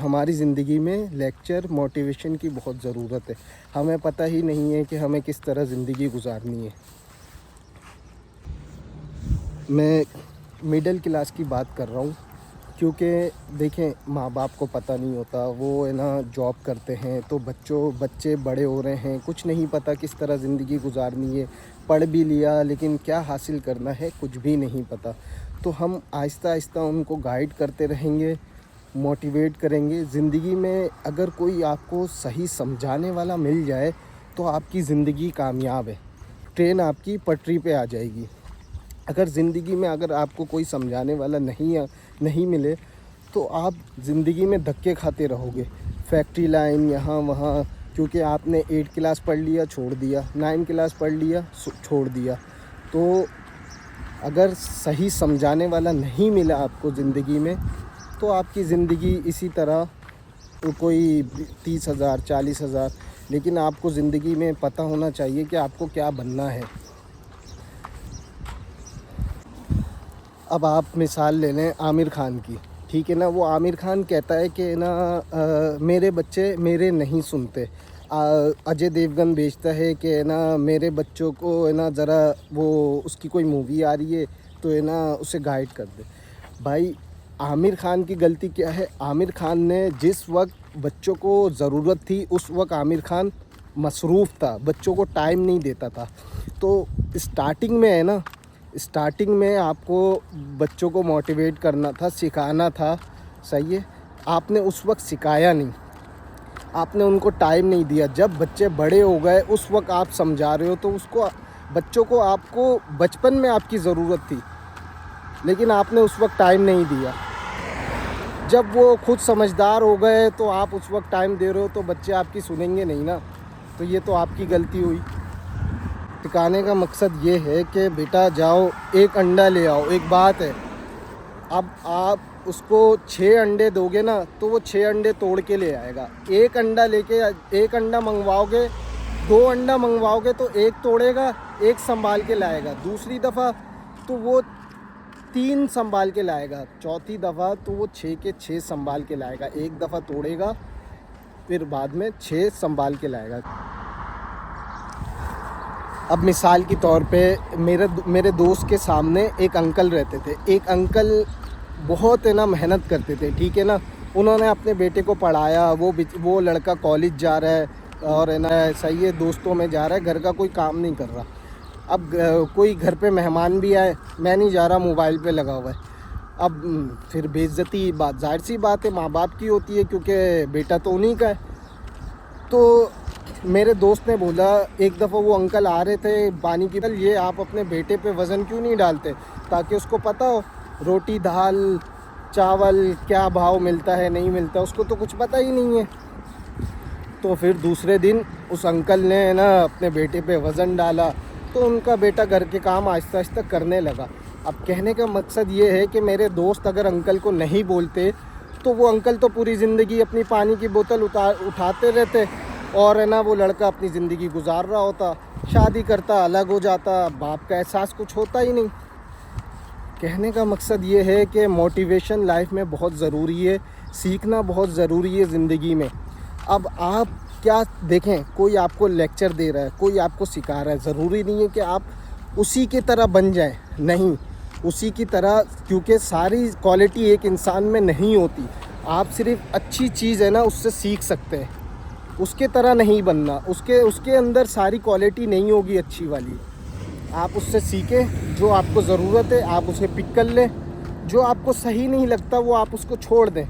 ہماری زندگی میں لیکچر موٹیویشن کی بہت ضرورت ہے. ہمیں پتہ ہی نہیں ہے کہ ہمیں کس طرح زندگی گزارنی ہے. میں مڈل کلاس کی بات کر رہا ہوں کیونکہ دیکھیں ماں باپ کو پتہ نہیں ہوتا, وہ ہے نا جاب کرتے ہیں, تو بچے بڑے ہو رہے ہیں, کچھ نہیں پتہ کس طرح زندگی گزارنی ہے. پڑھ بھی لیا لیکن کیا حاصل کرنا ہے کچھ بھی نہیں پتہ. تو ہم آہستہ آہستہ ان کو گائیڈ کرتے رہیں گے, موٹیویٹ کریں گے. زندگی میں اگر کوئی آپ کو صحیح سمجھانے والا مل جائے تو آپ کی زندگی کامیاب ہے, ٹرین آپ کی پٹری پہ آ جائے گی. اگر زندگی میں اگر آپ کو کوئی سمجھانے والا نہیں ملے تو آپ زندگی میں دھکے کھاتے رہو گے, فیکٹری لائن یہاں وہاں, کیونکہ آپ نے 8 کلاس پڑھ لیا چھوڑ دیا, 9 کلاس پڑھ لیا چھوڑ دیا. تو اگر صحیح سمجھانے والا نہیں ملا آپ کو زندگی میں تو آپ کی زندگی اسی طرح کوئی 30,000 40,000. لیکن آپ کو زندگی میں پتہ ہونا چاہیے کہ آپ کو کیا بننا ہے. اب آپ مثال لے لیں عامر خان کی, ٹھیک ہے نا. وہ عامر خان کہتا ہے کہ نا میرے بچے میرے نہیں سنتے. اجے دیوگن بیچتا ہے کہ نا میرے بچوں کو ہے نا ذرا وہ اس کی کوئی مووی آ رہی ہے تو ہے نا اسے گائیڈ کر دے. بھائی عامر خان کی غلطی کیا ہے؟ عامر خان نے جس وقت بچوں کو ضرورت تھی اس وقت عامر خان مصروف تھا, بچوں کو ٹائم نہیں دیتا تھا. تو اسٹارٹنگ میں ہے نا, اسٹارٹنگ میں آپ کو بچوں کو موٹیویٹ کرنا تھا, سکھانا تھا, صحیح ہے. آپ نے اس وقت سکھایا نہیں, آپ نے ان کو ٹائم نہیں دیا. جب بچے بڑے ہو گئے اس وقت آپ سمجھا رہے ہو, تو بچوں کو آپ کو بچپن میں آپ کی ضرورت تھی لیکن آپ نے اس وقت ٹائم نہیں دیا. جب وہ خود سمجھدار ہو گئے تو آپ اس وقت ٹائم دے رہے ہو, تو بچے آپ کی سنیں گے نہیں نا. تو یہ تو آپ کی غلطی ہوئی. سکھانے کا مقصد یہ ہے کہ بیٹا جاؤ ایک انڈا لے آؤ. ایک بات ہے, اب آپ اس کو 6 انڈے دو گے نا تو وہ 6 انڈے توڑ کے لے آئے گا. ایک انڈا منگواؤ گے, 2 انڈا منگواؤ گے تو ایک توڑے گا, ایک سنبھال کے لائے گا. دوسری دفعہ تو وہ 3 سنبھال کے لائے گا. چوتھی دفعہ تو وہ 6 کے 6 سنبھال کے لائے گا. ایک دفعہ توڑے گا پھر بعد میں 6 سنبھال کے لائے گا. اب مثال کے طور پہ میرے دوست کے سامنے ایک انکل رہتے تھے. ایک انکل بہت ہے نا محنت کرتے تھے, ٹھیک ہے نا. انہوں نے اپنے بیٹے کو پڑھایا, وہ لڑکا کالج جا رہا ہے اور ہے نا صحیح ہے دوستوں میں جا رہا ہے, گھر کا کوئی کام نہیں کر رہا. اب کوئی گھر پہ مہمان بھی آئے, میں نہیں جا رہا, موبائل پہ لگا ہوا ہے. اب پھر بے عزتی بات, ظاہر سی بات ہے ماں باپ کی ہوتی ہے کیونکہ بیٹا تو انہیں کا ہے. تو میرے دوست نے بولا, ایک دفعہ وہ انکل آ رہے تھے پانی کی بوتل, یہ آپ اپنے بیٹے پہ وزن کیوں نہیں ڈالتے تاکہ اس کو پتہ ہو روٹی دال چاول کیا بھاؤ ملتا ہے نہیں ملتا, اس کو تو کچھ پتہ ہی نہیں ہے. تو پھر دوسرے دن اس انکل نے نا اپنے بیٹے پہ وزن ڈالا تو ان کا بیٹا گھر کے کام آہستہ آہستہ کرنے لگا. اب کہنے کا مقصد یہ ہے کہ میرے دوست اگر انکل کو نہیں بولتے تو وہ انکل تو پوری زندگی اپنی پانی کی بوتل اٹھاتے رہتے اور ہے نا وہ لڑکا اپنی زندگی گزار رہا ہوتا, شادی کرتا, الگ ہو جاتا, باپ کا احساس کچھ ہوتا ہی نہیں. کہنے کا مقصد یہ ہے کہ موٹیویشن لائف میں بہت ضروری ہے, سیکھنا بہت ضروری ہے زندگی میں. اب آپ کیا دیکھیں, کوئی آپ کو لیکچر دے رہا ہے, کوئی آپ کو سکھا رہا ہے, ضروری نہیں ہے کہ آپ اسی کی طرح بن جائیں, نہیں اسی کی طرح, کیونکہ ساری کوالٹی ایک انسان میں نہیں ہوتی. آپ صرف اچھی چیز ہے نا اس سے سیکھ سکتے ہیں, اس کے طرح نہیں بننا. اس کے اندر ساری کوالٹی نہیں ہوگی اچھی والی. آپ اس سے سیکھیں, جو آپ کو ضرورت ہے آپ اسے پک کر لیں, جو آپ کو صحیح نہیں لگتا وہ آپ اس کو چھوڑ دیں.